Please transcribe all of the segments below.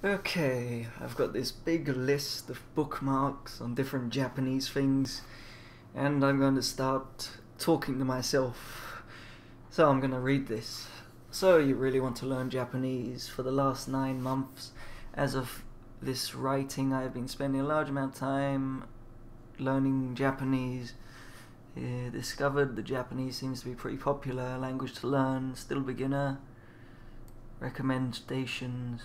Okay, I've got this big list of bookmarks on different Japanese things, and I'm going to start talking to myself. So I'm going to read this. So you really want to learn Japanese? For the last 9 months, as of this writing, I've been spending a large amount of time learning Japanese. Discovered the Japanese seems to be pretty popular language to learn. Still beginner. Recommendations.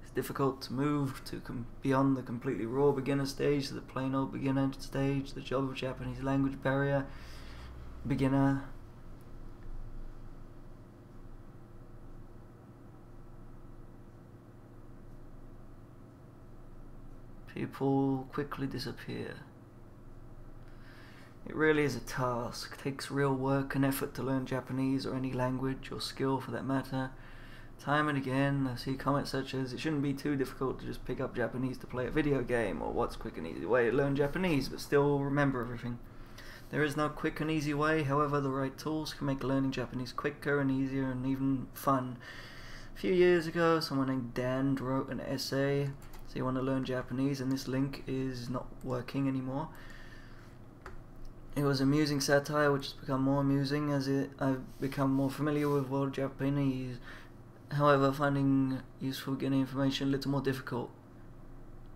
It's difficult to move to beyond the completely raw beginner stage to the plain old beginner stage. The job of Japanese language barrier. Beginner. People quickly disappear. It really is a task. It takes real work and effort to learn Japanese, or any language or skill for that matter. Time and again I see comments such as, it shouldn't be too difficult to just pick up Japanese to play a video game, or what's quick and easy way to learn Japanese but still remember everything. There is no quick and easy way. However, the right tools can make learning Japanese quicker and easier and even fun. A few years ago, someone named Dan wrote an essay. So you want to learn Japanese, and this link is not working anymore. It was amusing satire, which has become more amusing as I've become more familiar with world Japanese. However, finding useful getting information a little more difficult.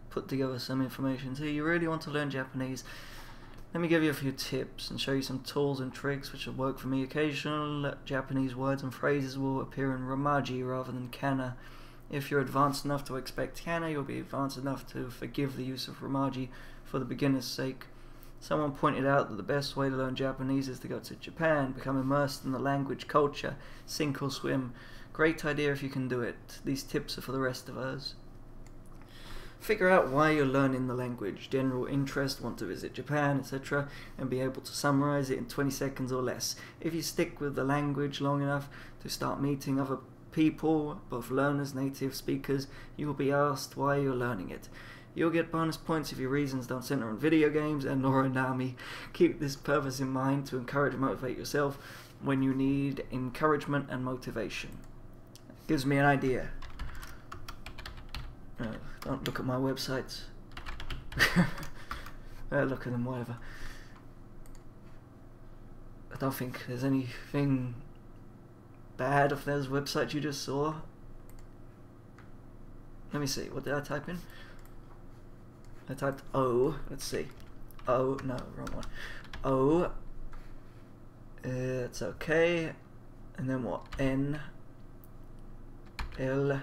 Put together some information. So you really want to learn Japanese? Let me give you a few tips and show you some tools and tricks which have worked for me. Occasional Japanese words and phrases will appear in Romaji rather than Kana. If you're advanced enough to expect Kana, you'll be advanced enough to forgive the use of Romaji for the beginner's sake. Someone pointed out that the best way to learn Japanese is to go to Japan, become immersed in the language, culture, sink or swim. Great idea if you can do it. These tips are for the rest of us. Figure out why you're learning the language, general interest, want to visit Japan, etc., and be able to summarize it in 20 seconds or less. If you stick with the language long enough to start meeting other people, both learners, native speakers, you will be asked why you're learning it. You'll get bonus points if your reasons don't center on video games and or Anami. Keep this purpose in mind to encourage and motivate yourself when you need encouragement and motivation. It gives me an idea. Don't look at my websites. Look at them, whatever. I don't think there's anything bad if there's websites you just saw. Let me see, what did I type in? I typed O, let's see. O, no, wrong one. O, it's okay. And then what? N, L,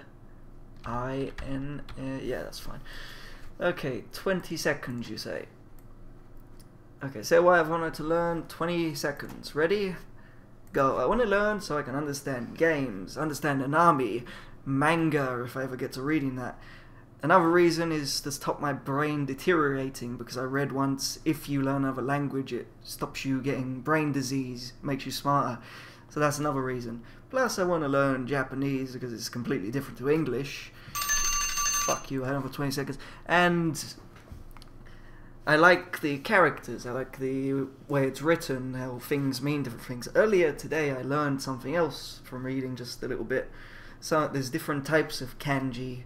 I, N, yeah, that's fine. Okay, 20 seconds you say. Okay, say why I've wanted to learn. 20 seconds. Ready? Go. I want to learn so I can understand games, understand Anami, manga if I ever get to reading that. Another reason is to stop my brain deteriorating, because I read once, if you learn another language it stops you getting brain disease, makes you smarter. So that's another reason. Plus I want to learn Japanese because it's completely different to English. Fuck you, I have another 20 seconds. And I like the characters, I like the way it's written, how things mean different things. Earlier today I learned something else from reading just a little bit. So there's different types of kanji.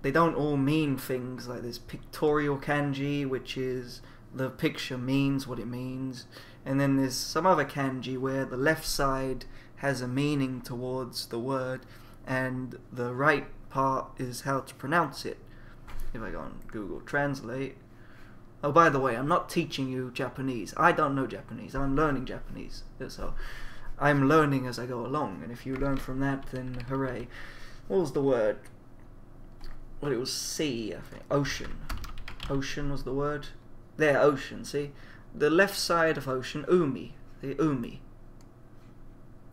They don't all mean things. Like there's pictorial kanji, which is the picture means what it means. And then there's some other kanji where the left side has a meaning towards the word and the right part is how to pronounce it. If I go on Google Translate. Oh, by the way, I'm not teaching you Japanese. I don't know Japanese. I'm learning Japanese. So I'm learning as I go along. And if you learn from that, then hooray. What was the word? Well, it was sea, I think. Ocean. Ocean was the word. There, ocean, see? The left side of ocean, umi. The umi.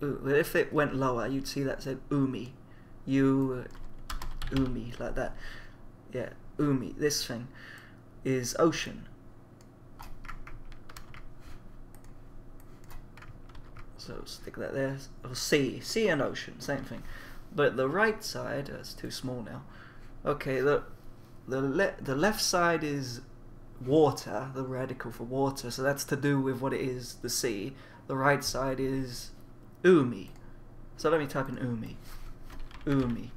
If it went lower, you'd see that said umi. Umi, like that. Yeah, umi. This thing is ocean. So stick that there. Or sea. Sea and ocean, same thing. But the right side, it's too small now. Okay, the left side is water, the radical for water, so that's to do with what it is, the sea. The right side is umi. So let me type in umi. Umi.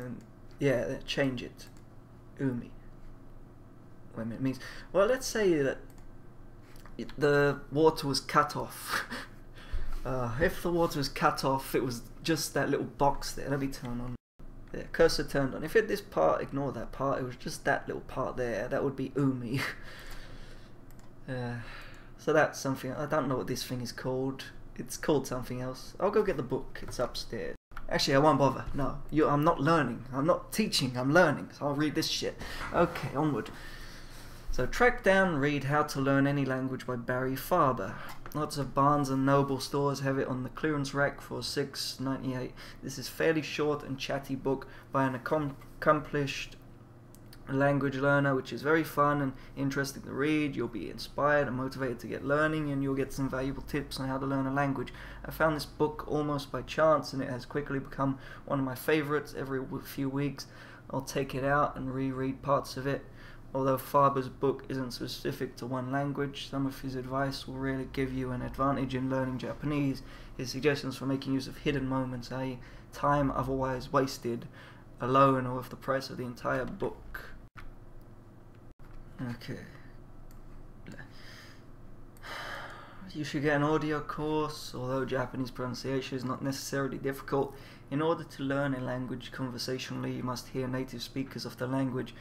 And yeah, change it. Umi. Wait a minute, it means... Well, let's say that the water was cut off. If the water was cut off, it was just that little box there. Let me turn on. Yeah, cursor turned on. If it this part, ignore that part. It was just that little part there. That would be Umi. So that's something. I don't know what this thing is called. It's called something else. I'll go get the book. It's upstairs. Actually, I won't bother. No, I'm not learning. I'm not teaching. I'm learning. So I'll read this shit. Okay, onward. So track down and read How to Learn Any Language by Barry Farber. Lots of Barnes and Noble stores have it on the clearance rack for $6.98. This is fairly short and chatty book by an accomplished language learner, which is very fun and interesting to read. You'll be inspired and motivated to get learning, and you'll get some valuable tips on how to learn a language. I found this book almost by chance, and it has quickly become one of my favorites. Every few weeks I'll take it out and reread parts of it. Although Farber's book isn't specific to one language, some of his advice will really give you an advantage in learning Japanese. His suggestions for making use of hidden moments, i.e. time otherwise wasted, alone or with the price of the entire book. Okay. You should get an audio course, although Japanese pronunciation is not necessarily difficult. In order to learn a language conversationally, you must hear native speakers of the language.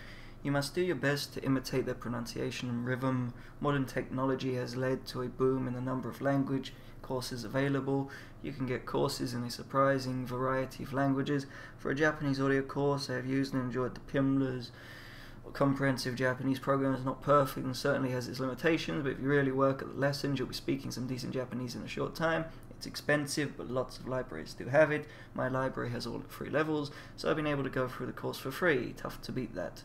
You must do your best to imitate their pronunciation and rhythm. Modern technology has led to a boom in the number of language courses available. You can get courses in a surprising variety of languages. For a Japanese audio course, I have used and enjoyed the Pimsla's comprehensive Japanese program. Is not perfect and certainly has its limitations, but if you really work at the lessons, you'll be speaking some decent Japanese in a short time. It's expensive, but lots of libraries do have it. My library has all 3 levels, so I've been able to go through the course for free. Tough to beat that.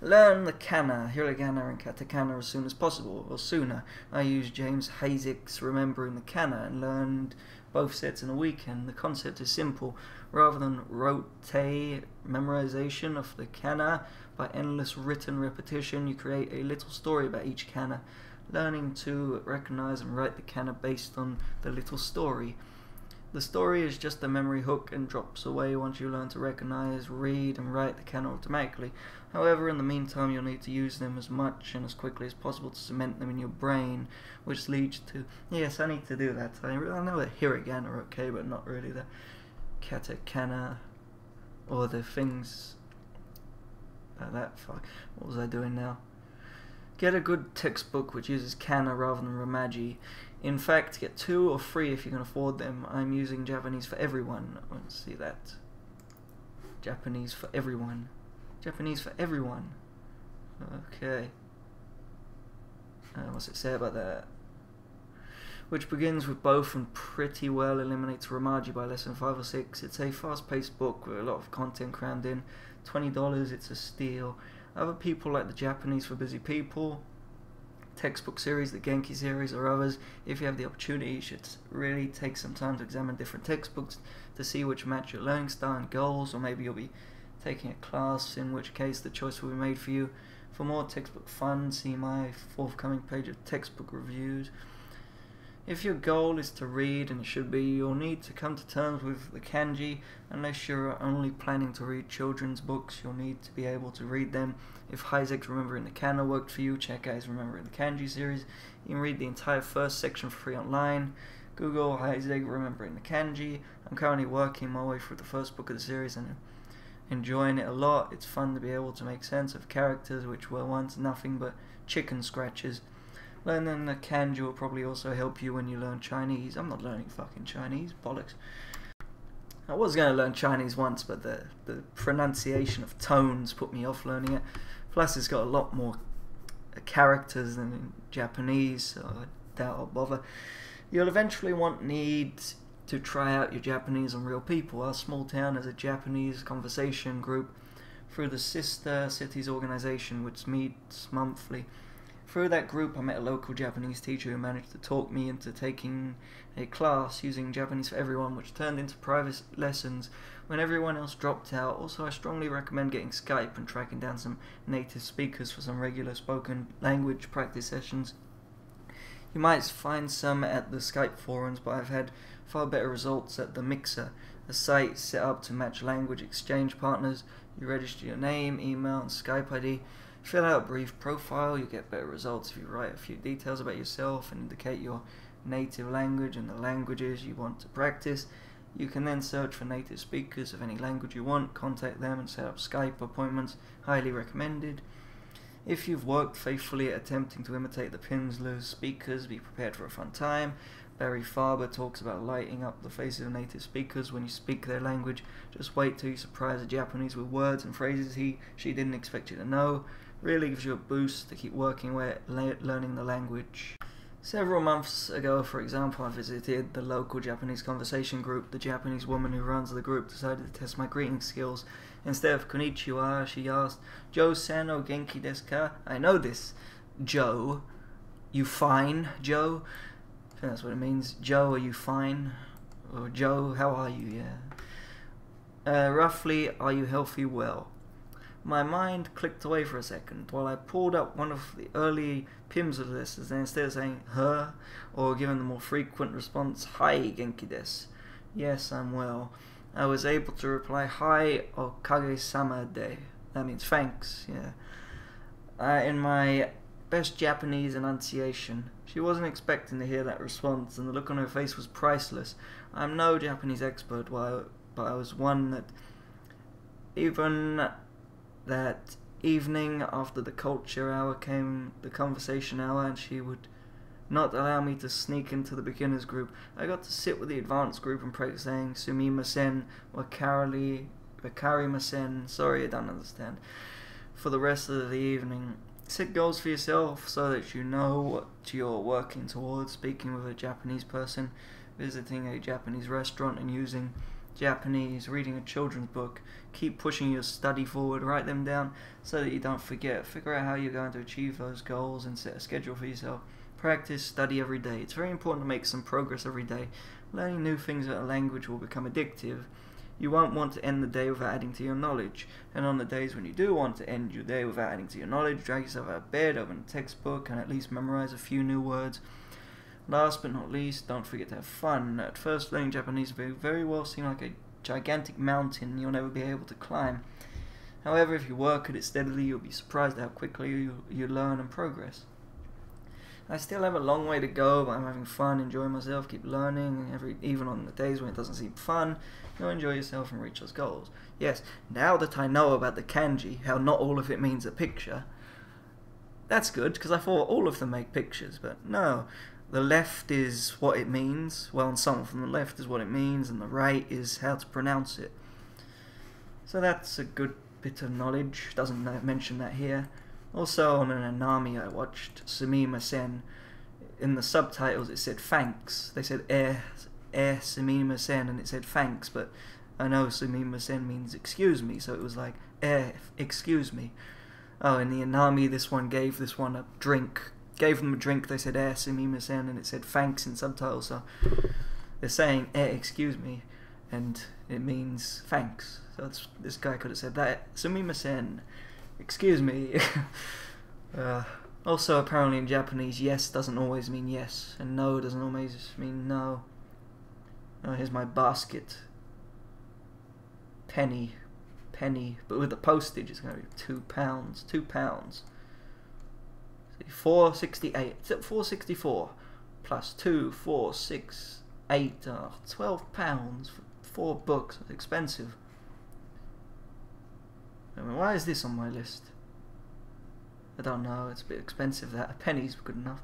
Learn the kana, hiragana and katakana as soon as possible, or sooner. I used James Hayek's Remembering the Kana and learned both sets in a weekend. The concept is simple. Rather than rote memorization of the kana by endless written repetition, you create a little story about each kana, learning to recognize and write the kana based on the little story. The story is just a memory hook and drops away once you learn to recognize, read, and write the kana automatically. However, in the meantime, you'll need to use them as much and as quickly as possible to cement them in your brain, which leads to... Yes, I need to do that. I know the hiragana are okay, but not really the katakana or the things like that. Fuck. What was I doing now? Get a good textbook which uses kana rather than Romaji. In fact, get 2 or 3 if you can afford them. I'm using Japanese for Everyone. Let's see that. Japanese for Everyone. Japanese for Everyone. Okay. What's it say about that? Which begins with both and pretty well eliminates Romaji by lesson 5 or 6. It's a fast-paced book with a lot of content crammed in. $20, it's a steal. Other people like the Japanese for Busy People textbook series, the Genki series, or others. If you have the opportunity, you should really take some time to examine different textbooks to see which match your learning style and goals, or maybe you'll be taking a class, in which case the choice will be made for you. For more textbook fun, see my forthcoming page of textbook reviews. If your goal is to read, and it should be, you'll need to come to terms with the kanji. Unless you're only planning to read children's books, you'll need to be able to read them. If Hayek's Remembering the Kana worked for you, check out his Remembering the Kanji series. You can read the entire first section for free online. Google Hayek Remembering the Kanji. I'm currently working my way through the first book of the series and enjoying it a lot. It's fun to be able to make sense of characters which were once nothing but chicken scratches. Learning the kanji will probably also help you when you learn Chinese. I'm not learning fucking Chinese, bollocks. I was going to learn Chinese once, but the pronunciation of tones put me off learning it. Plus it's got a lot more characters than in Japanese, so I doubt I'll bother. You'll eventually need to try out your Japanese on real people. Our small town has a Japanese conversation group through the Sister Cities organization, which meets monthly. Through that group I met a local Japanese teacher who managed to talk me into taking a class using Japanese for Everyone, which turned into private lessons when everyone else dropped out. Also, I strongly recommend getting Skype and tracking down some native speakers for some regular spoken language practice sessions. You might find some at the Skype forums, but I've had far better results at the Mixer. A site set up to match language exchange partners. You register your name, email, and Skype ID. Fill out a brief profile. You get better results if you write a few details about yourself and indicate your native language and the languages you want to practice. You can then search for native speakers of any language you want, contact them and set up Skype appointments. Highly recommended. If you've worked faithfully at attempting to imitate the Pimsleur speakers, be prepared for a fun time. Barry Farber talks about lighting up the faces of native speakers when you speak their language. Just wait till you surprise a Japanese with words and phrases she didn't expect you to know. Really gives you a boost to keep working away at learning the language. Several months ago, for example, I visited the local Japanese conversation group. The Japanese woman who runs the group decided to test my greeting skills. Instead of konnichiwa, she asked, "Joe-san o genki desu ka?" I know this. Joe. You fine, Joe? I think that's what it means. Joe, are you fine? Or Joe, how are you? Yeah. Roughly, are you healthy? Well. My mind clicked away for a second while I pulled up one of the early Pimsleur lists, and instead of saying her or giving the more frequent response, "Hi, genki desu." Yes, I'm well. I was able to reply, "Hi, okage-sama de." That means thanks, yeah. In my best Japanese enunciation. She wasn't expecting to hear that response, and the look on her face was priceless. I'm no Japanese expert, but I was one that even that evening after the culture hour came the conversation hour, and she would not allow me to sneak into the beginners group. I got to sit with the advanced group and practice saying "sumimasen" or "wakarimasen," sorry, I don't understand, for the rest of the evening. Set goals for yourself so that you know what you're working towards. Speaking with a Japanese person, visiting a Japanese restaurant and using Japanese, reading a children's book. Keep pushing your study forward, write them down so that you don't forget. Figure out how you're going to achieve those goals and set a schedule for yourself. Practice, study every day. It's very important to make some progress every day. Learning new things about a language will become addictive. You won't want to end the day without adding to your knowledge. And on the days when you do want to end your day without adding to your knowledge, drag yourself out of bed, open a textbook, and at least memorize a few new words. Last but not least, don't forget to have fun. At first, learning Japanese will very well seem like a gigantic mountain you'll never be able to climb. However, if you work at it steadily, you'll be surprised at how quickly you learn and progress. I still have a long way to go, but I'm having fun, enjoying myself, keep learning, even on the days when it doesn't seem fun, you'll enjoy yourself and reach those goals. Yes, now that I know about the kanji, how not all of it means a picture, that's good, because I thought all of them make pictures, but no. The left is what it means, well, and some from the left is what it means, and the right is how to pronounce it. So that's a good bit of knowledge, doesn't mention that here. Also, on an anime I watched, sumimasen, in the subtitles it said thanks. They said sumimasen, and it said thanks, but I know sumimasen means excuse me, so it was like excuse me. Oh, in the anime this one gave this one a drink. Gave them a drink, they said sumimasen, and it said thanks in subtitles, so they're saying excuse me, and it means thanks. So this guy could have said that, sumimasen. Excuse me. Also, apparently in Japanese, yes doesn't always mean yes, and no doesn't always mean no. Oh, here's my basket. Penny, but with the postage it's going to be £2. £2. 4.68. It's at 4.64 plus 2, 4, 6, 8, £12 for 4 books. That's expensive. I mean, why is this on my list? I don't know, it's a bit expensive that. A penny's good enough.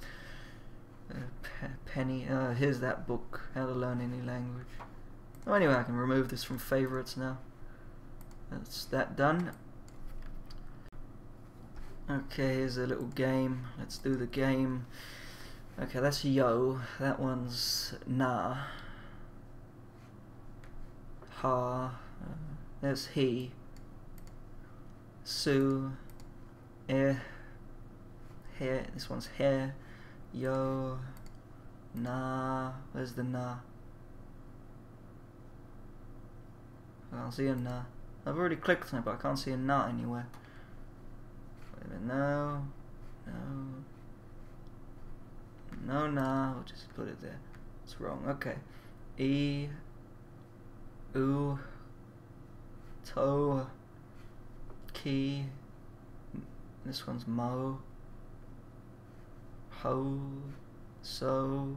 Penny, here's that book, How to Learn Any Language. Oh, anyway, I can remove this from favourites now. That's that done. Okay, here's a little game. Let's do the game. Okay, that's yo. That one's na. Ha. There's he. Su, hair, this one's hair, yo, na, where's the na? I can't see a na. I've already clicked on it, but I can't see a na anywhere. Wait a minute, no, na, we'll just put it there. It's wrong, okay. E, u, To, Ki. This one's Mo. Ho. So.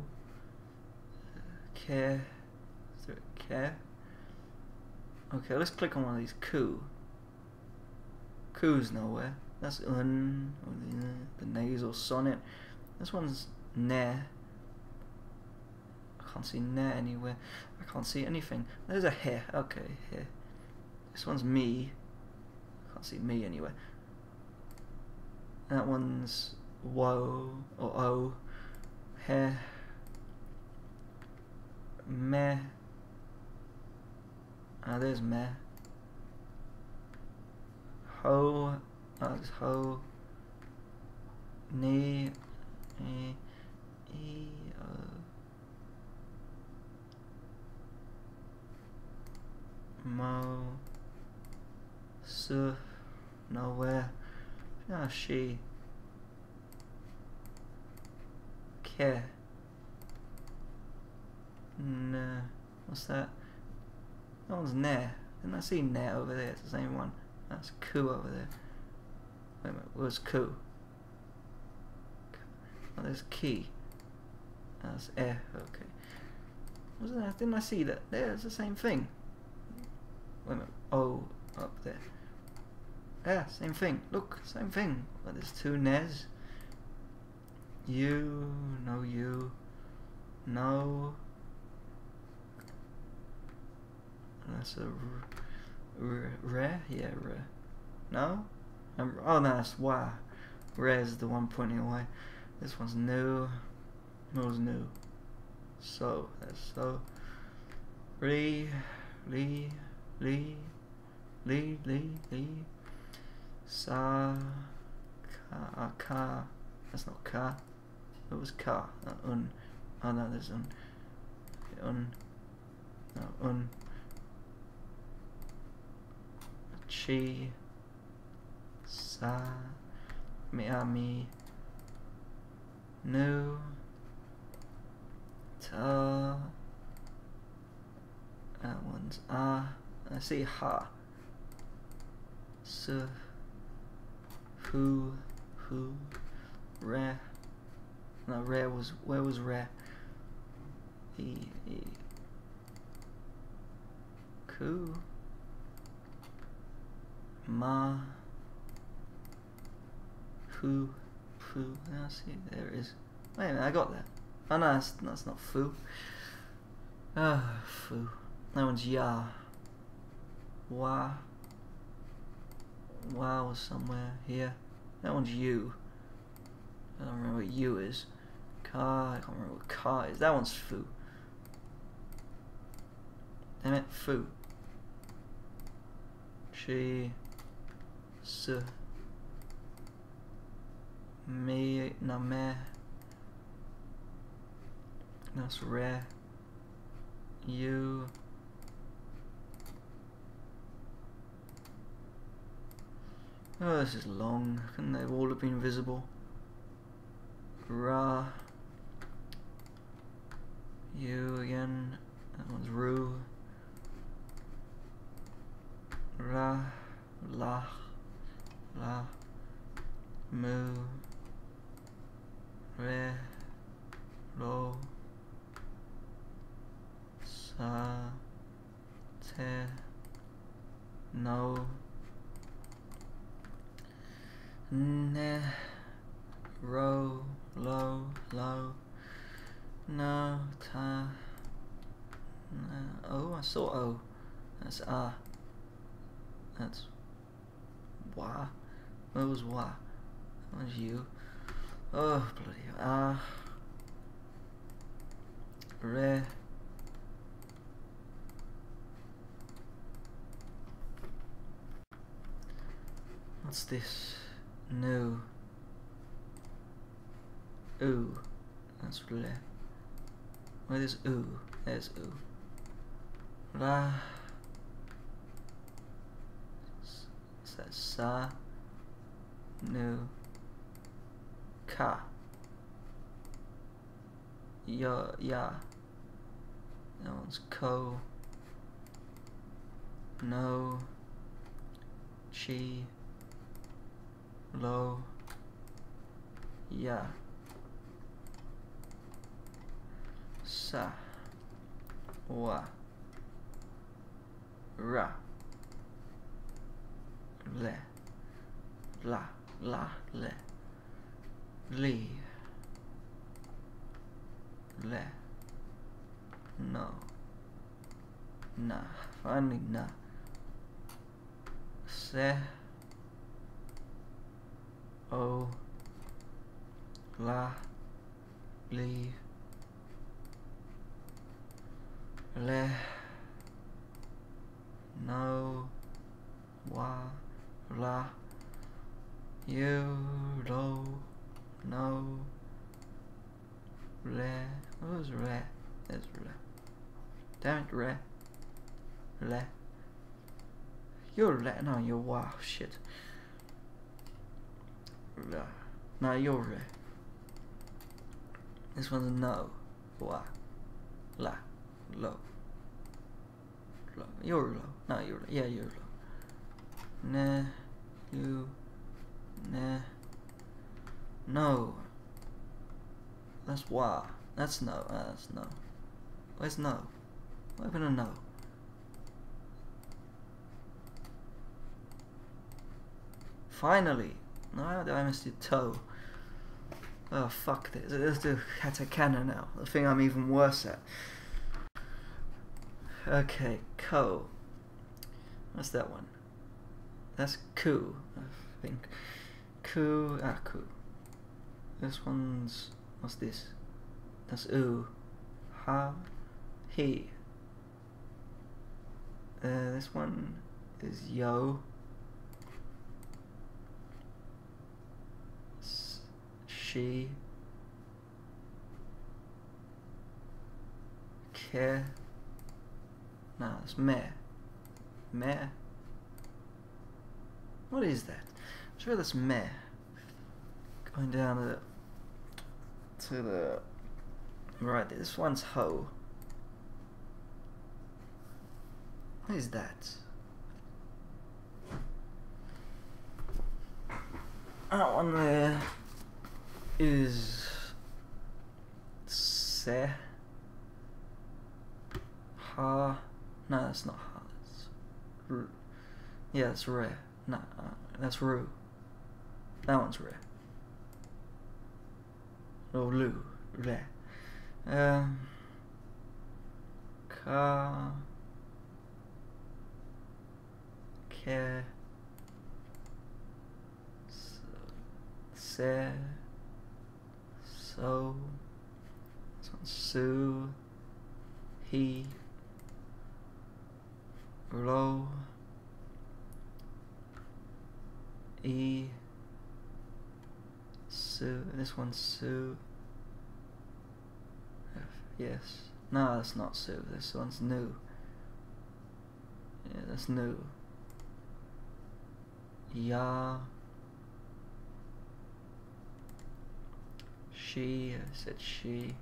Ke. Is there a Ke? Okay, let's click on one of these. Ku. Ku's nowhere. That's Un. The nasal sonnet. This one's Ne. I can't see Ne anywhere. I can't see anything. There's a He. Okay, He. This one's Me. I can't see Me anywhere. That one's Wo or O. He. Me. There's Me. Ho. There's Ho. Ni. E. Mo. Su. Nowhere. She. Ke. Nah. What's that? That one's Ne. Didn't I see Ne over there? It's the same one. That's Ku over there. Wait a minute. Where's Ku? Oh, there's Ki. That's okay. Wasn't that? Didn't I see that? There, it's the same thing. Wait a minute. O up there. Yeah, same thing. Look, same thing. But there's two Nes. You, no you, no. That's a Re, yeah, Re. No? Oh no, that's Wa. Re is the one pointing away. This one's new. No's new. So, that's so. Li. Sa. Ka. That's not Ka. It was Ka. Un. Oh no, there's Un. No, Un. Chi. Sa. Mi. Nu. Ta. That one's I see Ha. Su. Hu. Re. No, Re was, where was Re? E. Ku. Ma. Fu. Now see, there it is. Wait a minute, I got that. Oh no, that's not Fu. Ah, Fu. That one's Ya. Wa. Wa was somewhere here. That one's You. I don't remember what You is. Ka. I can't remember what Ka is. That one's Fu. Damn it, Fu. Chi. Su. Me. No, Me. That's Re. You. Oh, this is long. Couldn't they all have been visible? Ra. You again. That one's Ru. Ra. La. Mu. Re. Lo. Sa. Te. No. Ne. Ro. Lo. No. Ta. Oh, I saw O. That's That's Wa. Where was Wa? That was You. Oh, bloody hell. Re. What's this? No. Ooh. That's Re. Where is ooh? There's ooh. Ra. That's Sa. No. Ka. Ya. That one's Ko. No. Chi. Lo. Ya. Sa. Wa. Ra. Le. La. La. Le. Li. Le. No. Na. Finally na. Se. O. La. Li. Le. No. Wa. La. You. Lo. No. Re. What was re? There's re. Damn it, re. Le. You're le. No, you're wow. Shit. La. No, you're re. This one's no. Wa. La. Lo. Lo. You're low. No, you're low. Yeah, you're low. Nah. You. Nah. No. That's wa. That's no. That's no. Where's no? What happened to no? Finally! No, I missed your toe. Oh, fuck this. Let's do katakana now. The thing I'm even worse at. Okay, ko. What's that one? That's ku, I think. Ku. Ah, ku. This one's. What's this? That's u. Ha. He. This one is yo. She. Ke. No, it's me. Me. What is that? I'm sure that's me. Going down to the right. This one's ho. What is that? That one there is se. Ha. No, that's not ha. That's ru. Yeah, that's re. No, that's ru. That one's re. Or lu. Re. Ka. Ke. Se. So. This one's su. He. Lo. E. Su. This one's su. F. Yes. No, that's not su. This one's new. Yeah, that's new. Ya. She. I said she.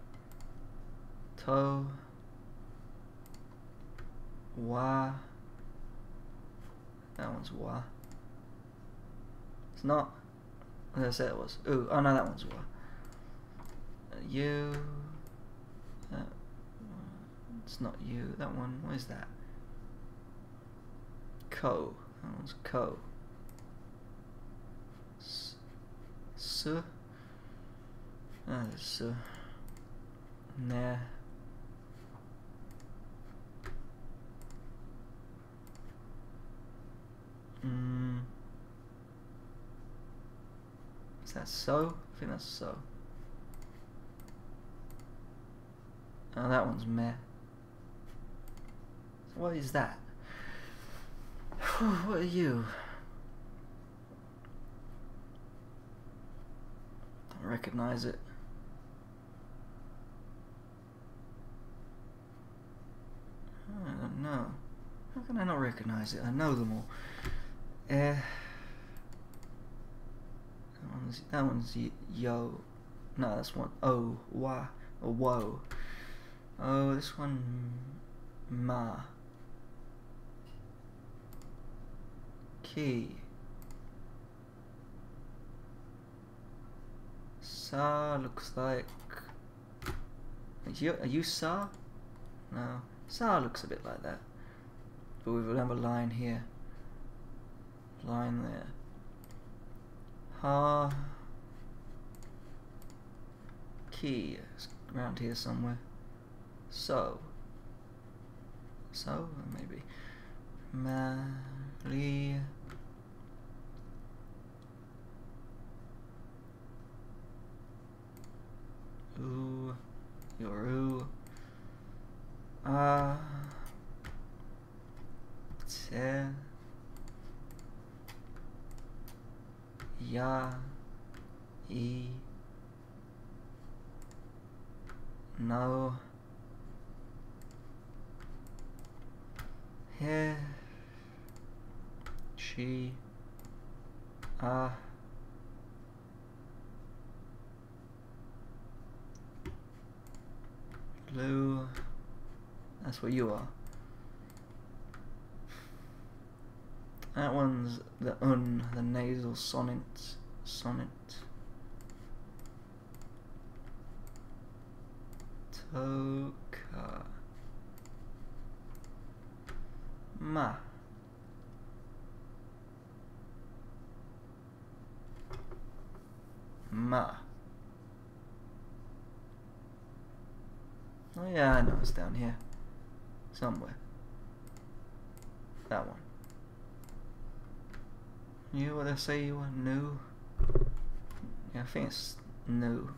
To. Wa. That one's wa. It's not. As I said it was. Ooh. Oh no, that one's wa. You. It's not you. That one. What is that? Ko. That one's ko. Su. Ah, there's su. Nah. Is that so? I think that's so. Oh, that one's meh. What is that? What are you? Don't recognize it. I don't know. How can I not recognize it? I know them all. That one's yo. No, that's one. Oh, wa, or whoa. Oh, this one ma. Key. Sa looks like... Are you Sa? No. Sa looks a bit like that. But we will have a line here. Line there. Ha. Key. It's around here somewhere. So. So, maybe. Mali. Ooh. Yoru. Te. Ya. I. No. He. Chi. Lu. That's what you are. That one's the the nasal sonnet. Toka. Ma. Ma. Oh yeah, I know it's down here. Somewhere. That one. You, what did I say you were? New? Yeah, I think it's new.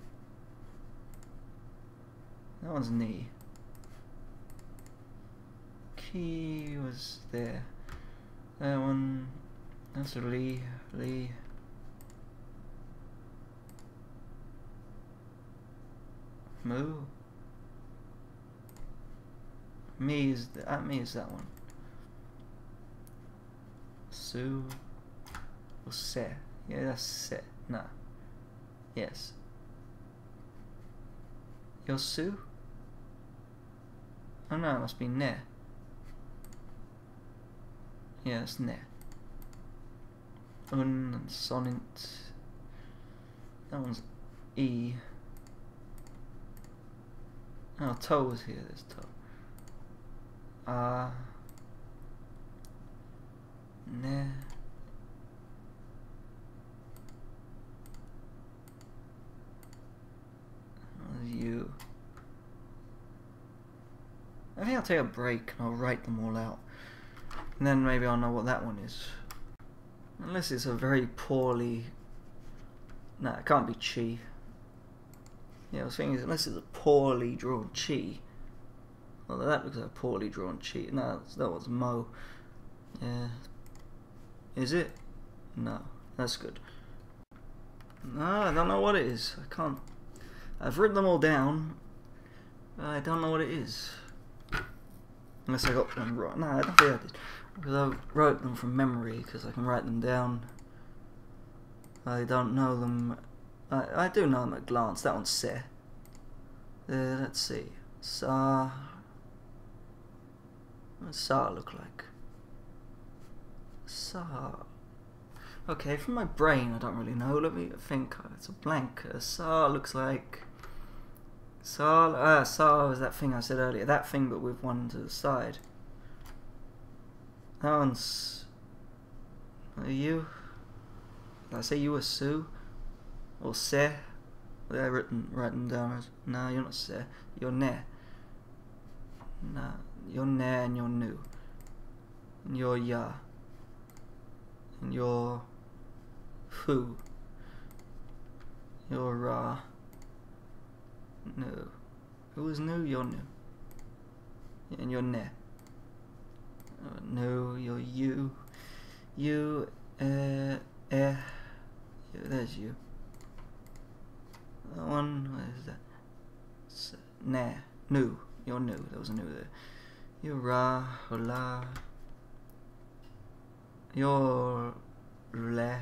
That one's knee. Key was there. That one, that's a Lee. Moo. Me is that one. Sue. Or se. Yeah, that's se. Nah. Yes. Your Sue? Oh no, it must be ne. Yeah, it's ne. And sonnet. That one's E. Oh, toe is here, there's toe. Ne. You. I think I'll take a break and I'll write them all out. And then maybe I'll know what that one is. Unless it's a very poorly... Nah, it can't be chi. Yeah, I was thinking unless it's a poorly drawn chi. Well, that looks like a poorly drawn chi. No, that was Mo. Yeah. Is it? No. That's good. No, I don't know what it is. I can't... I've written them all down. I don't know what it is. Unless I got them right. No, I don't think I did. Because I wrote them from memory, because I can write them down. I don't know them. I do know them at a glance. That one's Se. Let's see. Sa. What does Sa look like? Sa. Okay, from my brain, I don't really know. Let me think. It's a blank. Sa looks like... Sa was that thing I said earlier. That thing, but with one to the side. That one's... Are you? Did I say you were Sue? Or Se? They're written down as... No, you're not Se. You're Ne. No, you're Ne and you're Nu. And you're Ya. And you're... Fu. You're Ra. No. Who is new? You're new. And you're ne. No, you're you. You, there's you. That one, what is that? Ne. New. You're new. There was a new there. You're Ra, or La. You're Le.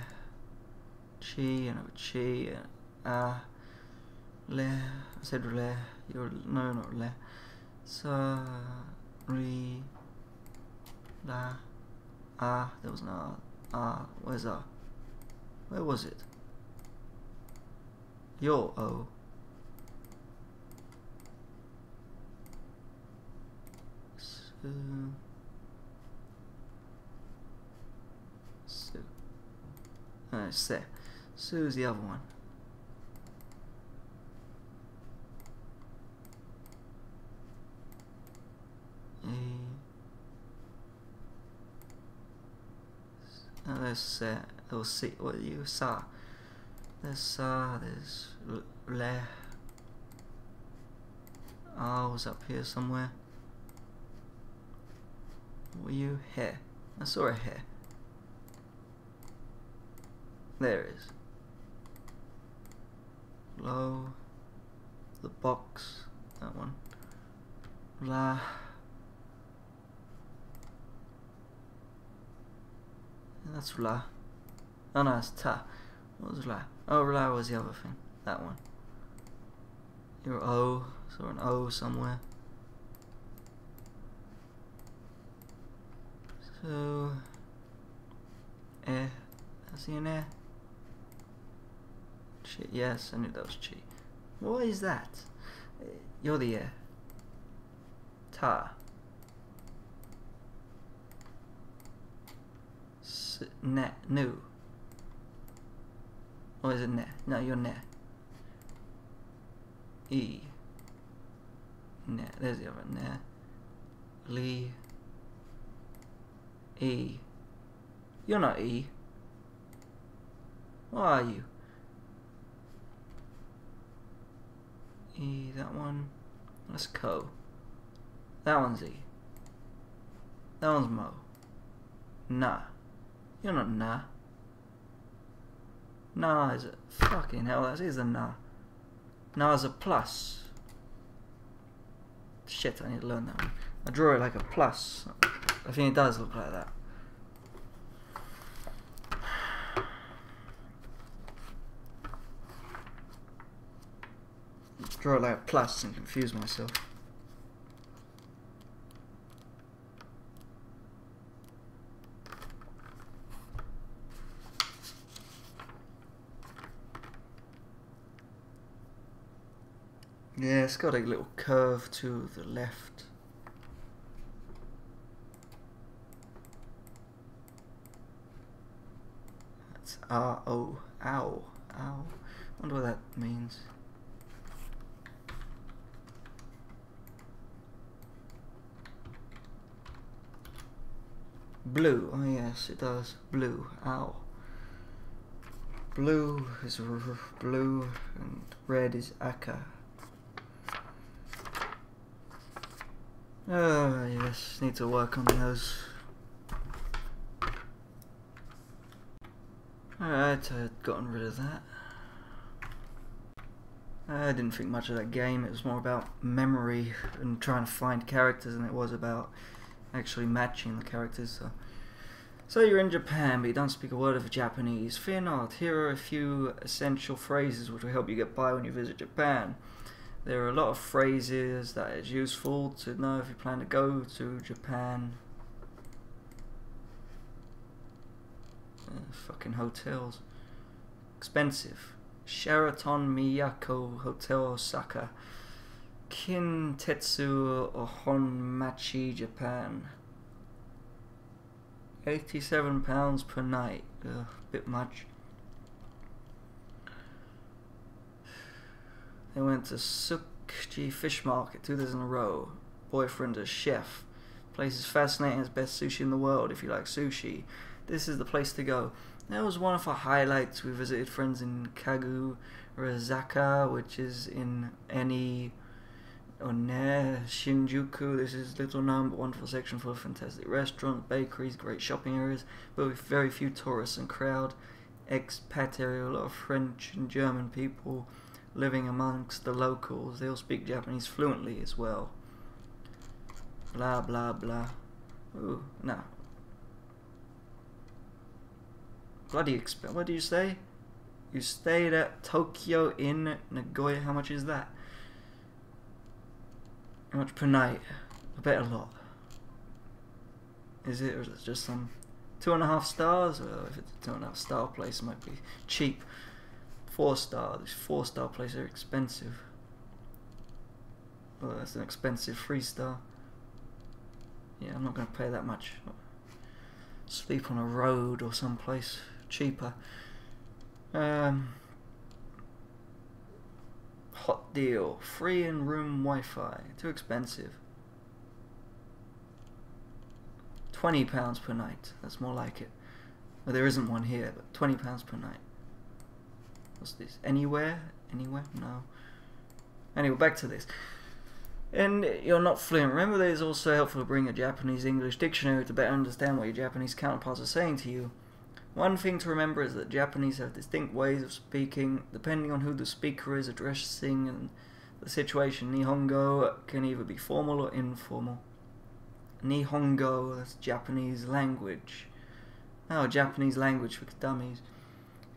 Chi, and Chi, Le, I said Le, you're, no, not Le. Sa, Re, La, there was an where's Where was it? Your O. Se. Su's the other one. There's Se. Or Si. What are you? Sa. There's Sa. There's Le. R's up here somewhere. What are you? Hair. I saw a hair. There it is. Low. The box. That one. La. That's La. Oh no, it's Ta. What was La? Oh, La was the other thing. That one. Your O. Saw an O somewhere. So. I see an air. Chi. Yes, I knew that was Chi. What is that? You're the air. Ta. Ne. Nu. Or is it ne? No, you're ne. E. Ne. There's the other ne. Li. E. You're not E. What are you? E, that one. That's Co. That one's E. That one's Mo. Nah. You're not Nah. Nah is a fucking hell, that is a Nah. Nah is a plus. Shit, I need to learn that one. I draw it like a plus. I think it does look like that. Draw it like a plus and confuse myself. Yeah, it's got a little curve to the left. That's R-O. Ow. Ow. Wonder what that means. Blue. Oh yes, it does. Blue. Ow. Blue is blue and red is Aka. Oh yes, need to work on those. Alright, I'd gotten rid of that. I didn't think much of that game. It was more about memory and trying to find characters than it was about actually matching the characters. So you're in Japan, but you don't speak a word of Japanese. Fear not, here are a few essential phrases which will help you get by when you visit Japan. There are a lot of phrases that is useful to know if you plan to go to Japan. Fucking hotels. Expensive. Sheraton Miyako Hotel Osaka. Kintetsu Honmachi, Japan. £87 per night. Ugh, bit much. They went to Tsukiji Fish Market 2 days in a row. Boyfriend a chef. Place is fascinating, it's best sushi in the world. If you like sushi, this is the place to go. That was one of our highlights. We visited friends in Kagurazaka, which is in Eni One Shinjuku. This is little known but wonderful section full of fantastic restaurants, bakeries, great shopping areas, but with very few tourists and crowd. Expat area, a lot of French and German people living amongst the locals. They all speak Japanese fluently as well. Blah blah blah. Ooh, no. Bloody expensive. What do you say? You stayed at Tokyo in Nagoya. How much is that? How much per night? I bet a lot. Is it, or is it just some 2.5 stars? Well, if it's a 2.5 star place, it might be cheap. 4-star. These 4-star places are expensive. Well, that's an expensive 3-star. Yeah, I'm not going to pay that much. Sleep on a road or someplace cheaper. Hot deal. Free in-room Wi-Fi. Too expensive. £20 per night. That's more like it. Well, there isn't one here, but £20 per night. What's this? Anywhere? Anywhere? No. Anyway, back to this. And you're not fluent. Remember that it's also helpful to bring a Japanese-English dictionary to better understand what your Japanese counterparts are saying to you. One thing to remember is that Japanese have distinct ways of speaking, depending on who the speaker is addressing and the situation. Nihongo can either be formal or informal. Nihongo, that's Japanese language. Oh, Japanese language for dummies.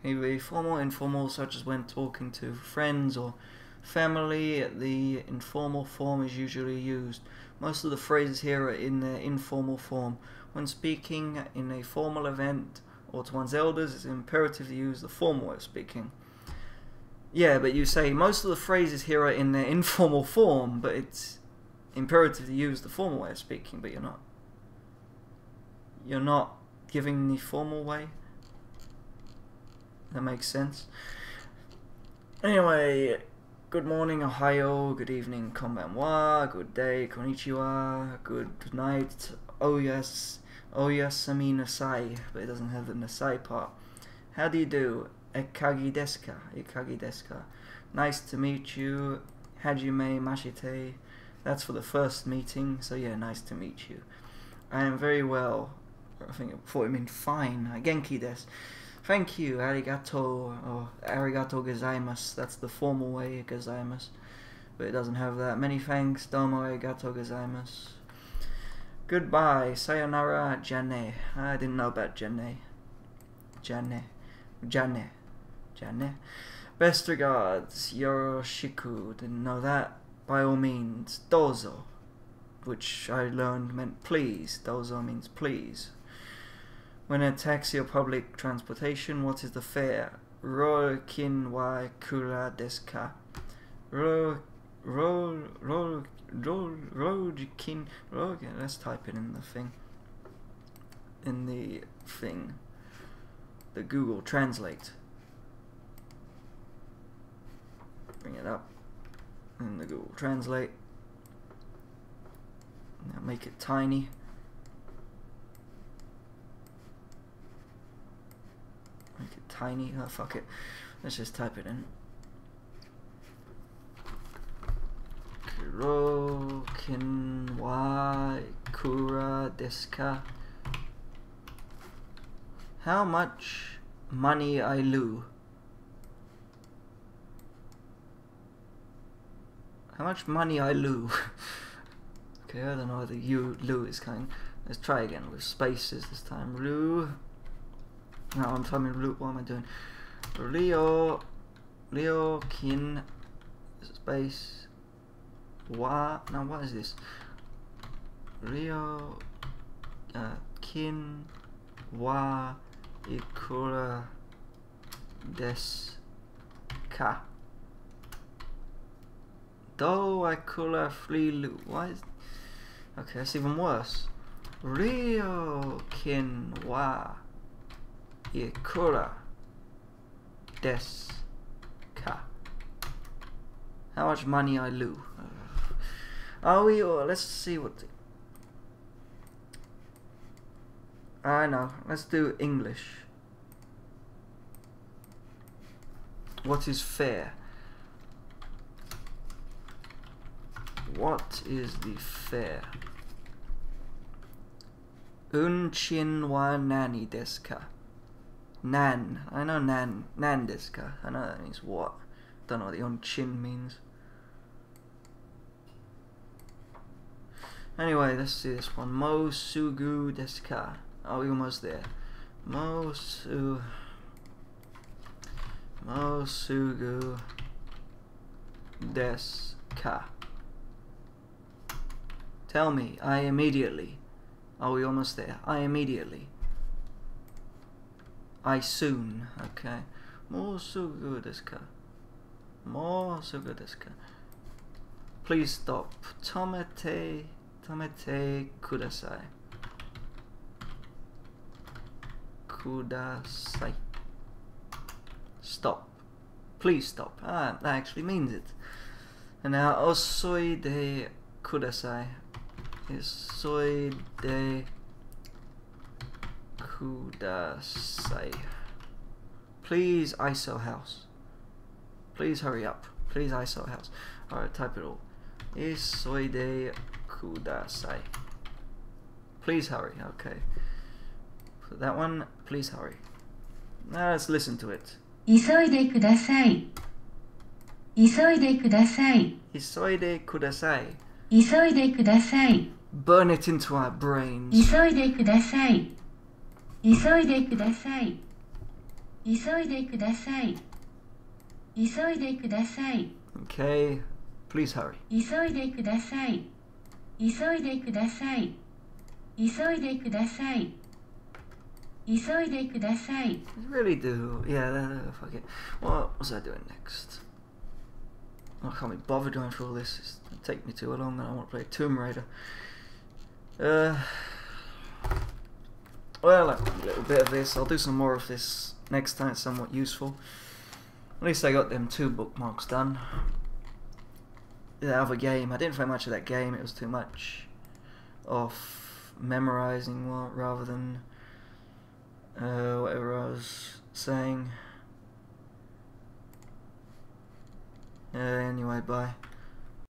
Either be formal or informal, such as when talking to friends or family. The informal form is usually used. Most of the phrases here are in their informal form. When speaking in a formal event or to one's elders, it's imperative to use the formal way of speaking. Yeah, but you say most of the phrases here are in their informal form, but it's imperative to use the formal way of speaking, but you're not. You're not giving the formal way. That makes sense. Anyway, good morning, Ohio, good evening, konbanwa, good day, konnichiwa, good night, oyasumi nasai, but it doesn't have the nasai part. How do you do? Ekagi desu ka? Ekagi desu ka? Nice to meet you. Hajime mashite. That's for the first meeting, so yeah, nice to meet you. I am very well. I think I thought it meant fine. Genki desu. Thank you, arigato, or arigato gozaimasu. That's the formal way, gozaimasu. But it doesn't have that. Many thanks, domo arigato gozaimasu. Goodbye, sayonara, jane. I didn't know about jane. Jane. Best regards, yoroshiku. Didn't know that. By all means, dozo, which I learned meant please. Dozo means please. When in a taxi or public transportation, what is the fare? Rokin wa kura desu ka? Let's type it in the thing. The Google Translate. Bring it up in the Google Translate. Now make it tiny. Make it tiny. Oh, fuck it. Let's just type it in. Kurokin wa kura desu ka? How much money I lose? How much money I lose? Okay, I don't know whether Lu is kind. Let's try again with spaces this time. Lu. No, I'm typing Lu. What am I doing? Leo kin space wa. Now what is this? Leo kin wa ikura desu ka? Do I kura free Lu? Why is... Okay, that's even worse. Ryo kin wa ikura desu ka? How much money I lose? Are we, or let's see what... I know, let's do English. What is fair? What is the fare? Unchin wa nani desu ka? Nan. I know nan. Nan desu ka? I know that means what. Don't know what the unchin means. Anyway, let's see this one. Mosugu desu ka? Are we almost there? Mosugu desu ka? Tell me, I immediately. Are we almost there? I immediately. I soon. Okay. Mo sugu desu ka? Mo sugu desu ka? Please stop. Tomete kudasai. Kudasai. Stop. Please stop. Ah, that actually means it. And now osoide kudasai is soide kudasai. Please ISO house. Please hurry up. Please ISO house. Alright, type it all. Isoide kudasai. Please hurry. Okay. For that one, please hurry. Now let's listen to it. 急いでください。急いでください。Isoide kudasai. 急いでください。 Burn it into our brains. 急いでください。急いでください。急いでください。急いでください。 Okay. Please hurry. 急いでください。急いでください。急いでください。急いでください。 I really do. Yeah, fuck it. What was I doing next? I can't be bothered going through all this. It's gonna take me too long and I want to play Tomb Raider. Well, I've done a little bit of this. I'll do some more of this next time. It's somewhat useful. At least I got them 2 bookmarks done. The other game, I didn't play much of that game. It was too much of memorizing rather than whatever I was saying. Anyway, bye.